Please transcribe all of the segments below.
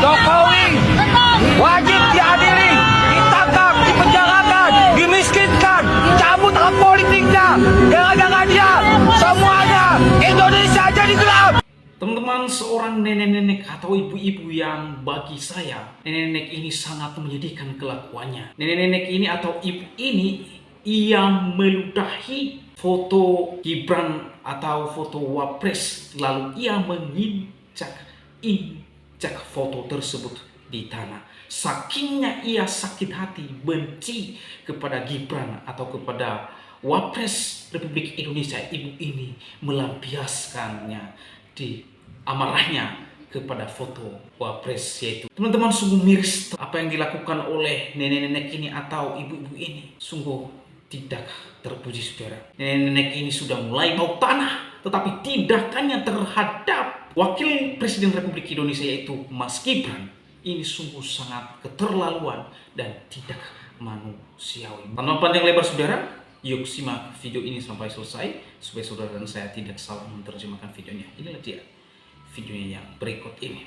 Jokowi wajib diadili, ditangkap, dipenjarakan, dimiskinkan, cabut hak politiknya. Gara-gara dia, semuanya Indonesia jadi gelap. Teman-teman, seorang nenek-nenek atau ibu-ibu yang bagi saya, nenek-nenek ini sangat menyedihkan kelakuannya. Nenek-nenek ini atau ibu ini yang meludahi foto Gibran atau foto Wapres, lalu ia menginjak foto tersebut di tanah. Sakingnya ia sakit hati, benci kepada Gibran atau kepada Wapres Republik Indonesia, ibu ini melampiaskannya di amarahnya kepada foto Wapres, yaitu teman-teman, sungguh miris apa yang dilakukan oleh nenek-nenek ini atau ibu-ibu ini. Sungguh tidak terpuji, saudara. Nenek-nenek ini sudah mulai mau tanah, tetapi tindakannya terhadap Wakil Presiden Republik Indonesia yaitu Mas Gibran ini sungguh sangat keterlaluan dan tidak manusiawi. Tanpa panjang lebar, saudara, yuk simak video ini sampai selesai supaya saudara dan saya tidak salah menerjemahkan videonya. Inilah dia videonya yang berikut ini.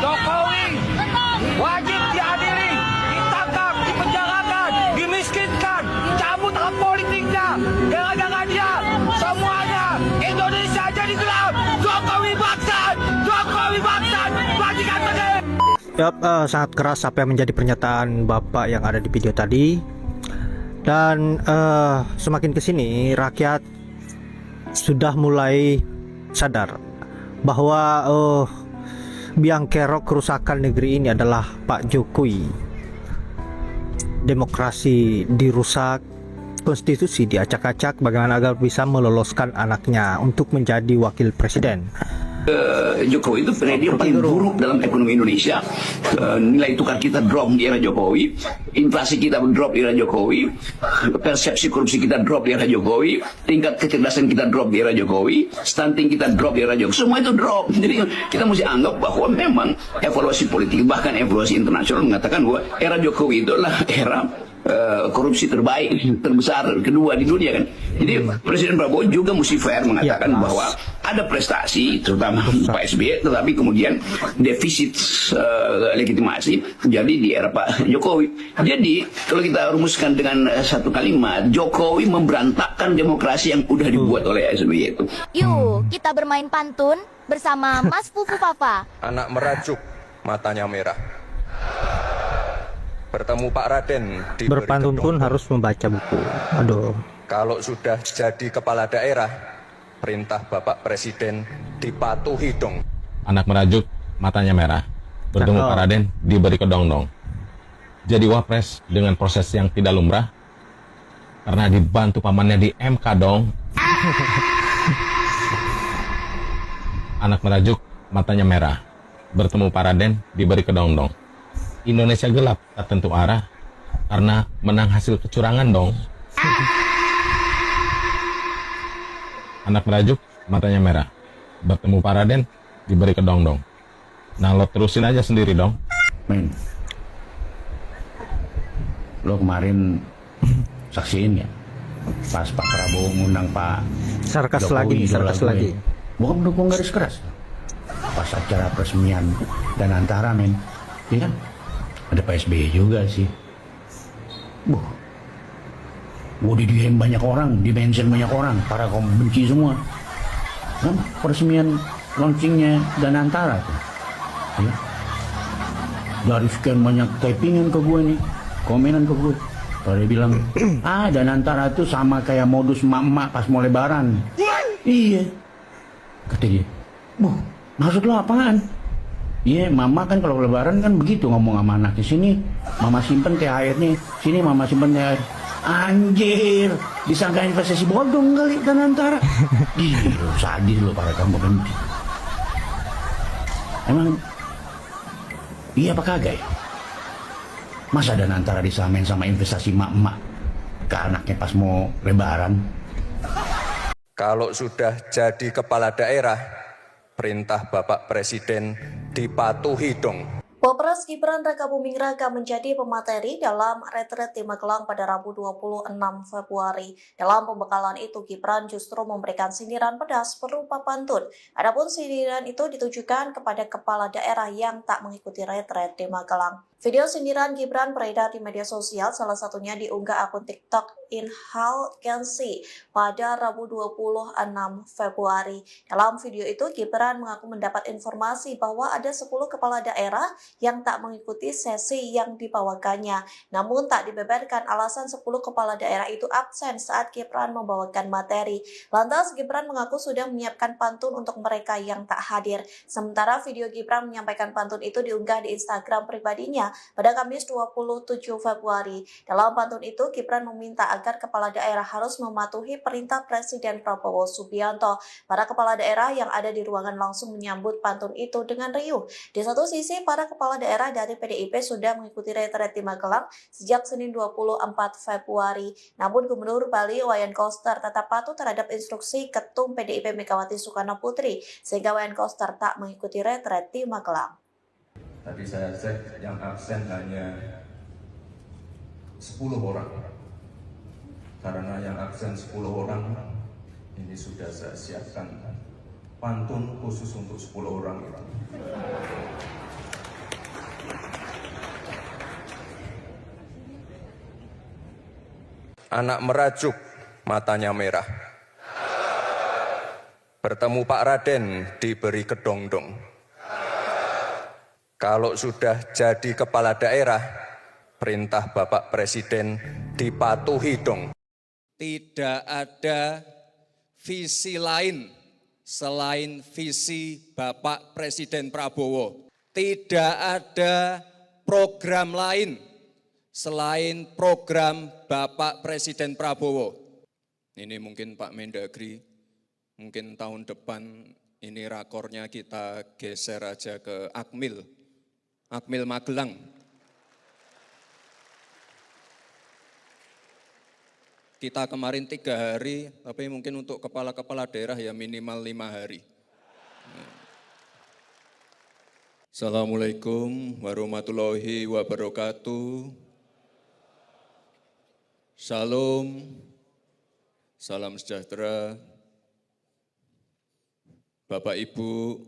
Jokowi wajib diadili, ditangkap, dipenjarakan, dimiskinkan, cabut hak politiknya. Gara-gara dia, semuanya Indonesia jadi gelap. Jokowi bangsat, Jokowi bangsat, bajikan bener. Yap, sangat keras apa yang menjadi pernyataan Bapak yang ada di video tadi. Dan semakin kesini rakyat sudah mulai sadar bahwa biang kerok kerusakan negeri ini adalah Pak Jokowi. Demokrasi dirusak, konstitusi diacak-acak, bagaimana agar bisa meloloskan anaknya untuk menjadi wakil presiden. Jokowi itu periode paling buruk dalam ekonomi Indonesia. Nilai tukar kita drop di era Jokowi, inflasi kita drop di era Jokowi, persepsi korupsi kita drop di era Jokowi, tingkat kecerdasan kita drop di era Jokowi, stunting kita drop di era Jokowi, semua itu drop. Jadi kita mesti anggap bahwa memang evaluasi politik, bahkan evaluasi internasional mengatakan bahwa era Jokowi itu adalah era korupsi terbaik, terbesar, kedua di dunia kan. Jadi Presiden Prabowo juga mesti fair mengatakan bahwa ada prestasi, terutama Pak SBY, tetapi kemudian defisit legitimasi jadi di era Pak Jokowi. Jadi kalau kita rumuskan dengan satu kalimat, Jokowi memberantakan demokrasi yang udah dibuat oleh SBY itu. Yuk, kita bermain pantun bersama Mas Fufu Papa. Anak merajuk, matanya merah. Bertemu Pak Raden di Berpantun pun harus membaca buku. Aduh. Kalau sudah jadi kepala daerah, perintah Bapak Presiden dipatuhi dong. Anak merajuk, matanya merah. Bertemu Pak Raden, diberi kedong-dong. Jadi wapres dengan proses yang tidak lumrah, karena dibantu pamannya di MK dong. Anak merajuk, matanya merah. Bertemu Pak Raden, diberi kedong-dong. Indonesia gelap, tak tentu arah, karena menang hasil kecurangan dong. Anak merajuk, matanya merah. Bertemu Pak Raden, diberi kedong-dong. Nah, lo terusin aja sendiri dong. Men, lo kemarin saksiin ya, pas Pak Prabowo ngundang Pak Sarkas Jokowi, lagi. bukan mendukung garis keras. Pas acara peresmian dan antara men, ya kan? Ada Pak SBY juga sih. Didiain banyak orang, dimention banyak orang, para kaum benci semua. Kan peresmian launchingnya Danantara tuh. Ya. Dari sekian banyak typingan ke gue nih, komenan ke gue. Pada bilang, Danantara tuh sama kayak modus emak-emak pas mau lebaran. Iya. Kata dia, maksud lo apaan? Iya, mama kan kalau lebaran kan begitu ngomong sama anaknya. Sini, mama simpen THR nih. Sini, mama simpen THR. Anjir, disangka investasi bodong kali Danantara. Gila, sadis lo para kamu berhenti. Emang, iya apa kagak ya? Masa Danantara disamain sama investasi emak-emak ke anaknya pas mau lebaran? Kalau sudah jadi kepala daerah, perintah Bapak Presiden dipatuhi dong. Wapres Gibran Rakabuming Raka menjadi pemateri dalam retret di Magelang pada Rabu 26 Februari. Dalam pembekalan itu, Gibran justru memberikan sindiran pedas berupa pantun. Adapun sindiran itu ditujukan kepada kepala daerah yang tak mengikuti retret di Magelang. Video sindiran Gibran beredar di media sosial, salah satunya diunggah akun TikTok Inhal Kensi pada Rabu 26 Februari. Dalam video itu, Gibran mengaku mendapat informasi bahwa ada 10 kepala daerah yang tak mengikuti sesi yang dibawakannya. Namun tak dibeberkan alasan 10 kepala daerah itu absen saat Gibran membawakan materi. Lantas Gibran mengaku sudah menyiapkan pantun untuk mereka yang tak hadir. Sementara video Gibran menyampaikan pantun itu diunggah di Instagram pribadinya pada Kamis 27 Februari. Dalam pantun itu, Gibran meminta agar kepala daerah harus mematuhi perintah Presiden Prabowo Subianto. Para kepala daerah yang ada di ruangan langsung menyambut pantun itu dengan riuh. Di satu sisi, para kepala daerah dari PDIP sudah mengikuti retret di Magelang sejak Senin 24 Februari. Namun Gubernur Bali Wayan Koster tetap patuh terhadap instruksi Ketum PDIP Megawati Soekarno Putri, sehingga Wayan Koster tak mengikuti retret di Magelang. Tadi saya cek yang absen hanya 10 orang. Karena yang absen 10 orang, ini sudah saya siapkan pantun khusus untuk 10 orang itu. Anak merajuk, matanya merah. Bertemu Pak Raden, diberi kedong-dong. Kalau sudah jadi kepala daerah, perintah Bapak Presiden dipatuhi dong. Tidak ada visi lain selain visi Bapak Presiden Prabowo. Tidak ada program lain selain program Bapak Presiden Prabowo. Ini mungkin Pak Mendagri, mungkin tahun depan ini rakornya kita geser aja ke Akmil Magelang. Kita kemarin 3 hari, tapi mungkin untuk kepala-kepala daerah ya minimal 5 hari. Assalamualaikum warahmatullahi wabarakatuh. Shalom, salam sejahtera. Bapak Ibu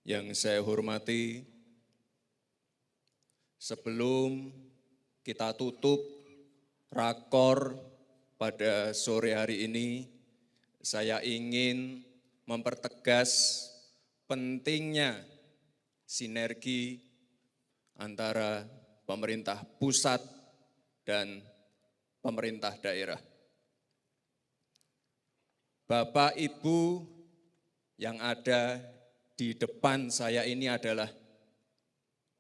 yang saya hormati, sebelum kita tutup rakor pada sore hari ini, saya ingin mempertegas pentingnya sinergi antara pemerintah pusat dan pemerintah daerah. Bapak Ibu yang ada di depan saya ini adalah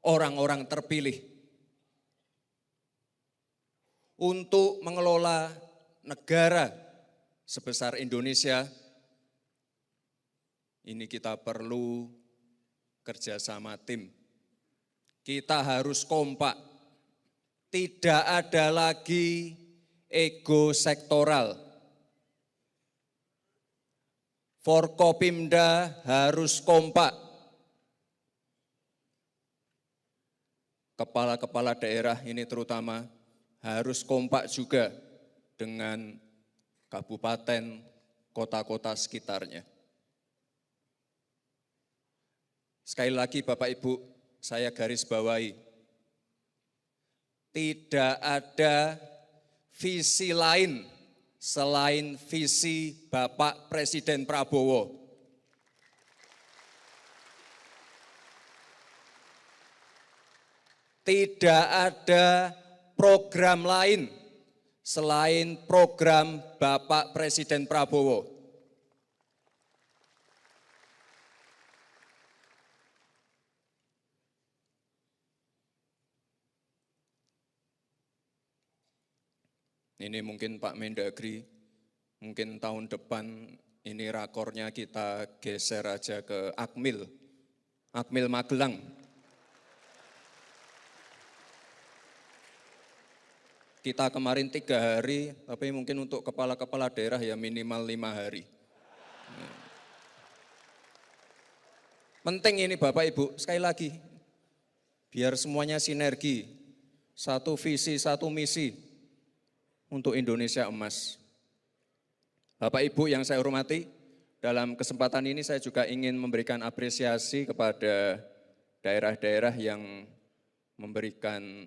orang-orang terpilih untuk mengelola negara sebesar Indonesia. Ini kita perlu kerjasama tim. Kita harus kompak. Tidak ada lagi ego sektoral. Forkopimda harus kompak. Kepala-kepala daerah ini terutama harus kompak juga dengan kabupaten, kota-kota sekitarnya. Sekali lagi Bapak Ibu, saya garis bawahi, tidak ada visi lain selain visi Bapak Presiden Prabowo. Tidak ada program lain selain program Bapak Presiden Prabowo. Ini mungkin Pak Mendagri, mungkin tahun depan ini rakornya kita geser aja ke Akmil Magelang. Kita kemarin 3 hari, tapi mungkin untuk kepala-kepala daerah ya minimal 5 hari. Penting ini Bapak Ibu, sekali lagi, biar semuanya sinergi, satu visi, satu misi untuk Indonesia emas. Bapak Ibu yang saya hormati, dalam kesempatan ini saya juga ingin memberikan apresiasi kepada daerah-daerah yang memberikan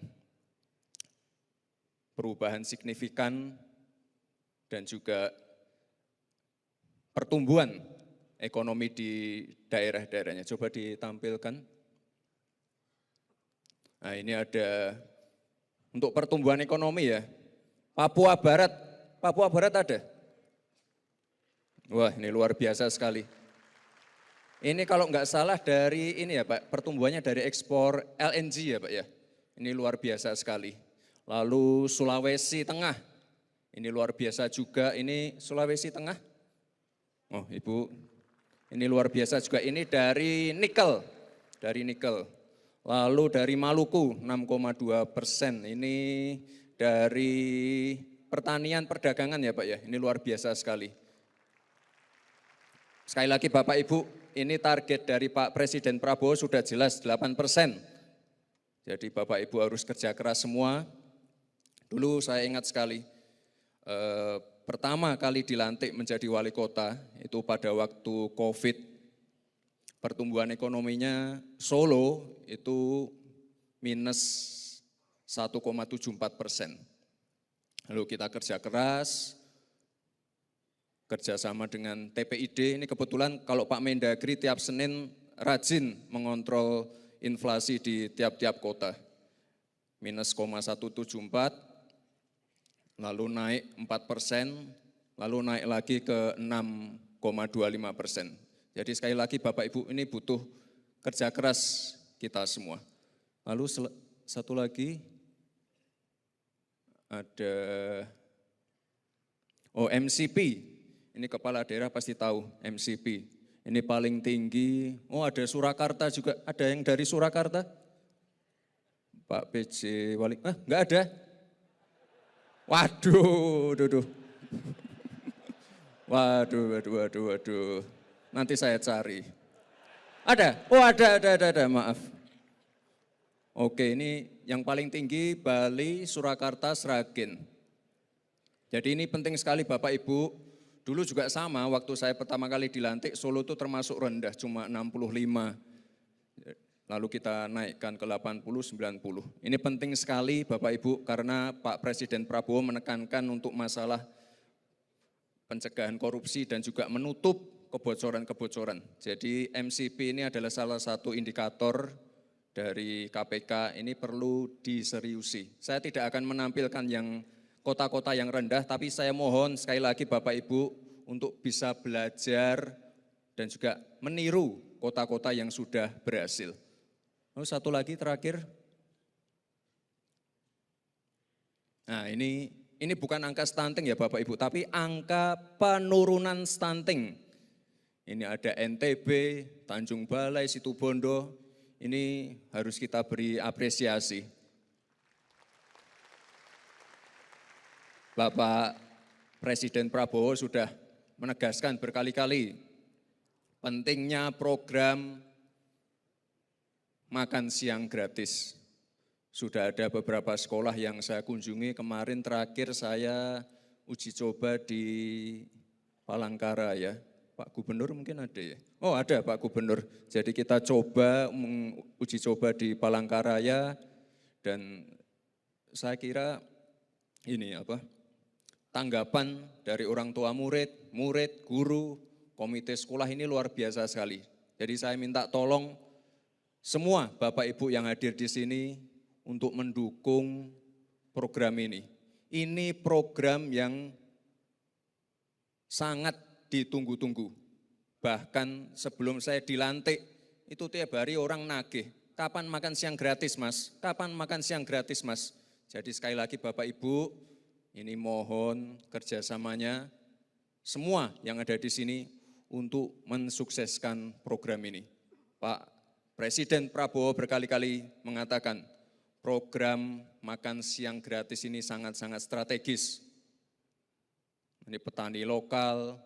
perubahan signifikan dan juga pertumbuhan ekonomi di daerah-daerahnya. Coba ditampilkan. Nah, ini ada untuk pertumbuhan ekonomi ya. Papua Barat ada? Wah, ini luar biasa sekali. Ini kalau nggak salah dari ini ya Pak, pertumbuhannya dari ekspor LNG ya Pak ya. Ini luar biasa sekali. Lalu Sulawesi Tengah, ini luar biasa juga. Ini Sulawesi Tengah. Oh Ibu, ini luar biasa juga. Ini dari nikel, Lalu dari Maluku 6,2%. Ini dari pertanian perdagangan ya Pak ya, ini luar biasa sekali. Sekali lagi Bapak Ibu, ini target dari Pak Presiden Prabowo sudah jelas 8%. Jadi Bapak Ibu harus kerja keras semua. Dulu saya ingat sekali, pertama kali dilantik menjadi wali kota, itu pada waktu COVID, pertumbuhan ekonominya Solo itu minus 1,74%. Lalu kita kerja keras, kerjasama dengan TPID, ini kebetulan kalau Pak Mendagri tiap Senin rajin mengontrol inflasi di tiap-tiap kota. Minus 1,174, lalu naik 4%, lalu naik lagi ke 6,25%. Jadi sekali lagi Bapak Ibu ini butuh kerja keras kita semua. Lalu satu lagi, ada MCP, ini kepala daerah pasti tahu MCP, ini paling tinggi. Oh ada Surakarta juga, ada yang dari Surakarta? Pak PJ Wali, enggak ada? Waduh. Waduh. Nanti saya cari. Ada? Oh ada, maaf. Oke, ini yang paling tinggi Bali, Surakarta, Sragen. Jadi ini penting sekali Bapak Ibu. Dulu juga sama, waktu saya pertama kali dilantik, Solo itu termasuk rendah, cuma 65. Lalu kita naikkan ke 80, 90. Ini penting sekali Bapak Ibu, karena Pak Presiden Prabowo menekankan untuk masalah pencegahan korupsi dan juga menutup kebocoran-kebocoran. Jadi MCP ini adalah salah satu indikator dari KPK, ini perlu diseriusi. Saya tidak akan menampilkan yang kota-kota yang rendah, tapi saya mohon sekali lagi Bapak Ibu untuk bisa belajar dan juga meniru kota-kota yang sudah berhasil. Lalu satu lagi terakhir. Nah ini bukan angka stunting ya Bapak Ibu, tapi angka penurunan stunting. Ini ada NTB, Tanjung Balai, Situbondo, ini harus kita beri apresiasi. Bapak Presiden Prabowo sudah menegaskan berkali-kali pentingnya program makan siang gratis. Sudah ada beberapa sekolah yang saya kunjungi, kemarin terakhir saya uji coba di Palangkara ya. Pak Gubernur mungkin ada ya? Oh ada Pak Gubernur. Jadi kita coba uji coba di Palangkaraya dan saya kira ini tanggapan dari orang tua murid, guru, komite sekolah ini luar biasa sekali. Jadi saya minta tolong semua Bapak Ibu yang hadir di sini untuk mendukung program ini. Ini program yang sangat ditunggu-tunggu. Bahkan sebelum saya dilantik, itu tiap hari orang nagih, kapan makan siang gratis mas, kapan makan siang gratis mas. Jadi sekali lagi Bapak Ibu, ini mohon kerjasamanya semua yang ada di sini untuk mensukseskan program ini. Pak Presiden Prabowo berkali-kali mengatakan, program makan siang gratis ini sangat-sangat strategis. Ini petani lokal,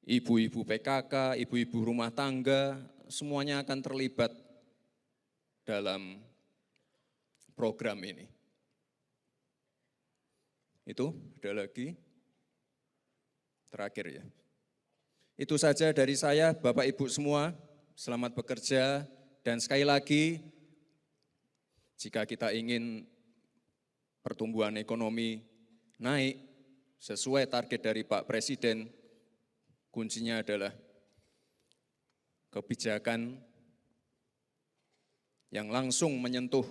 ibu-ibu PKK, ibu-ibu rumah tangga, semuanya akan terlibat dalam program ini. Itu, ada lagi. Terakhir ya. Itu saja dari saya, Bapak Ibu semua, selamat bekerja. Dan sekali lagi, jika kita ingin pertumbuhan ekonomi naik sesuai target dari Pak Presiden, kuncinya adalah kebijakan yang langsung menyentuh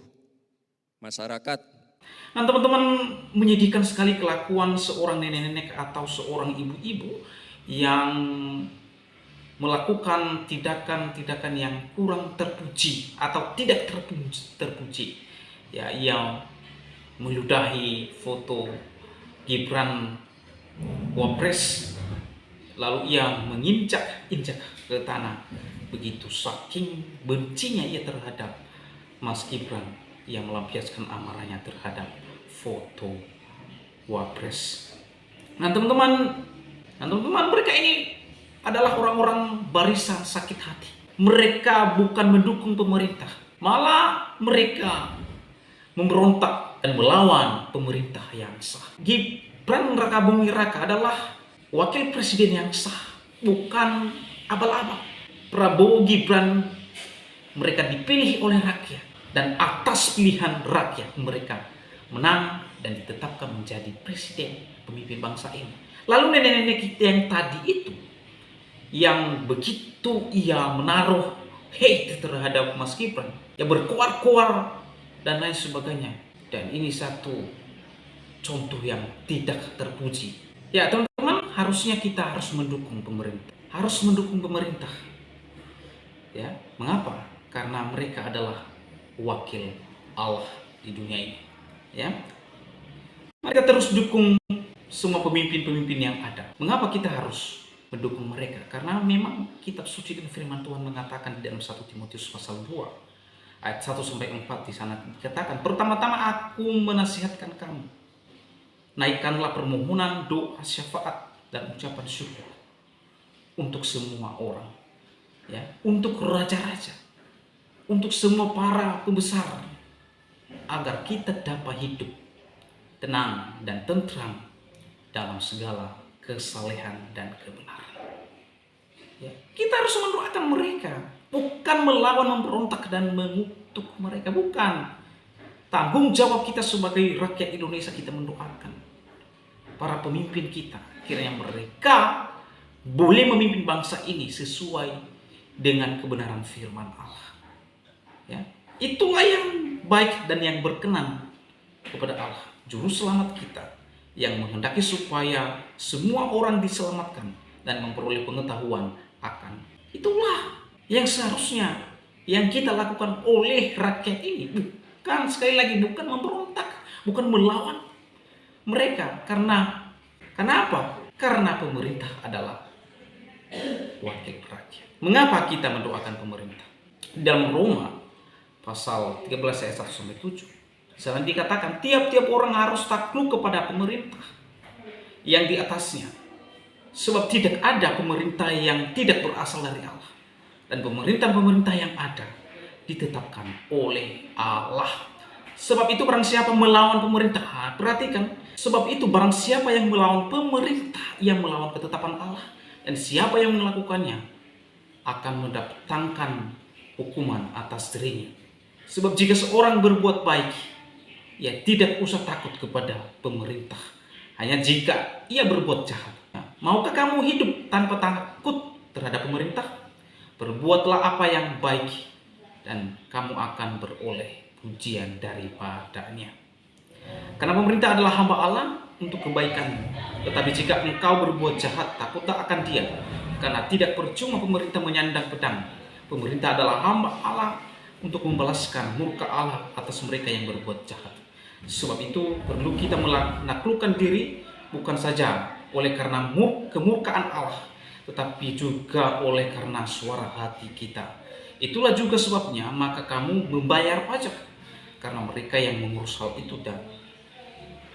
masyarakat. Nah teman-teman, menyedihkan sekali kelakuan seorang nenek-nenek atau seorang ibu-ibu yang melakukan tindakan-tindakan yang kurang terpuji atau tidak terpuji. Ya, yang meludahi foto Gibran Wapres, lalu ia menginjak-injak ke tanah. Begitu saking bencinya ia terhadap Mas Gibran yang melampiaskan amarahnya terhadap foto Wapres. Nah teman-teman, mereka ini adalah orang-orang barisan sakit hati. Mereka bukan mendukung pemerintah, malah mereka memberontak dan melawan pemerintah yang sah. Gibran Rakabuming Raka adalah wakil presiden yang sah, bukan abal-abal. Prabowo Gibran, mereka dipilih oleh rakyat, dan atas pilihan rakyat mereka menang dan ditetapkan menjadi presiden pemimpin bangsa ini. Lalu nenek-nenek kita yang tadi itu, yang begitu ia menaruh hate terhadap Mas Gibran, yang berkuar-kuar dan lain sebagainya. Dan ini satu contoh yang tidak terpuji. Ya teman-teman, harusnya kita harus mendukung pemerintah. Harus mendukung pemerintah. Ya, mengapa? Karena mereka adalah wakil Allah di dunia ini. Ya, mereka terus dukung semua pemimpin-pemimpin yang ada. Mengapa kita harus mendukung mereka? Karena memang kitab suci dan firman Tuhan mengatakan di dalam 1 Timotius pasal 2 ayat 1-4 di sana dikatakan, pertama-tama aku menasihatkan kamu, naikkanlah permohonan, doa, syafaat dan ucapan syukur untuk semua orang, ya, untuk raja-raja, untuk semua para pembesar, agar kita dapat hidup tenang dan tentram dalam segala kesalehan dan kebenaran. Ya, kita harus mendoakan mereka, bukan melawan, memberontak dan mengutuk mereka, bukan. Tanggung jawab kita sebagai rakyat Indonesia, kita mendoakan para pemimpin kita, kiranya mereka boleh memimpin bangsa ini sesuai dengan kebenaran firman Allah. Ya, itulah yang baik dan yang berkenan kepada Allah, juru selamat kita, yang menghendaki supaya semua orang diselamatkan dan memperoleh pengetahuan akan. Itulah yang seharusnya yang kita lakukan oleh rakyat ini, bukan, sekali lagi, bukan memberontak, bukan melawan mereka. Karena apa? Karena pemerintah adalah wakil rakyat. Mengapa kita mendoakan pemerintah? Dalam Roma pasal 13 ayat 1-7, sana dikatakan tiap-tiap orang harus takluk kepada pemerintah yang di atasnya, sebab tidak ada pemerintah yang tidak berasal dari Allah, dan pemerintah-pemerintah yang ada ditetapkan oleh Allah. Sebab itu barang siapa melawan pemerintah, perhatikan, sebab itu barang siapa yang melawan pemerintah, yang melawan ketetapan Allah, dan siapa yang melakukannya akan mendatangkan hukuman atas dirinya. Sebab jika seorang berbuat baik, ia tidak usah takut kepada pemerintah, hanya jika ia berbuat jahat. Nah, maukah kamu hidup tanpa takut terhadap pemerintah? Berbuatlah apa yang baik dan kamu akan beroleh pujian daripadanya. Karena pemerintah adalah hamba Allah untuk kebaikanmu. Tetapi jika engkau berbuat jahat, takutlah akan Dia, karena tidak percuma pemerintah menyandang pedang. Pemerintah adalah hamba Allah untuk membalaskan murka Allah atas mereka yang berbuat jahat. Sebab itu perlu kita menaklukkan diri, bukan saja oleh karena kemurkaan Allah, tetapi juga oleh karena suara hati kita. Itulah juga sebabnya maka kamu membayar pajak, karena mereka yang mengurus hal itu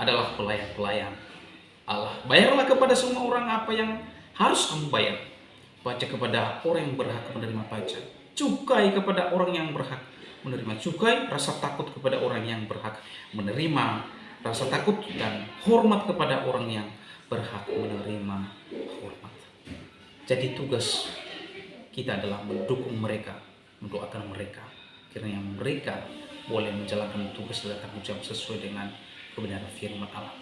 adalah pelayan-pelayan Allah. Bayarlah kepada semua orang apa yang harus kamu bayar. Pajak kepada orang yang berhak menerima pajak, cukai kepada orang yang berhak menerima cukai, rasa takut kepada orang yang berhak menerima rasa takut, dan hormat kepada orang yang berhak menerima hormat. Jadi tugas kita adalah mendukung mereka, mendoakan mereka, kiranya mereka boleh menjalankan tugas dan tanggung jawab sesuai dengan kebenaran firman Allah.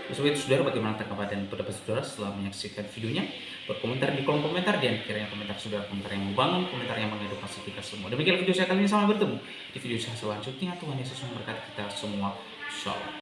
Oleh itu, saudara, bagaimana tanggapan dan pendapat saudara setelah menyaksikan videonya? Berkomentar di kolom komentar, dan kiranya komentar saudara komentar yang membangun, komentar yang mengedukasi kita semua. Demikian video saya kali ini, sampai bertemu di video saya selanjutnya. Tuhan Yesus memberkati kita semua. Shalom.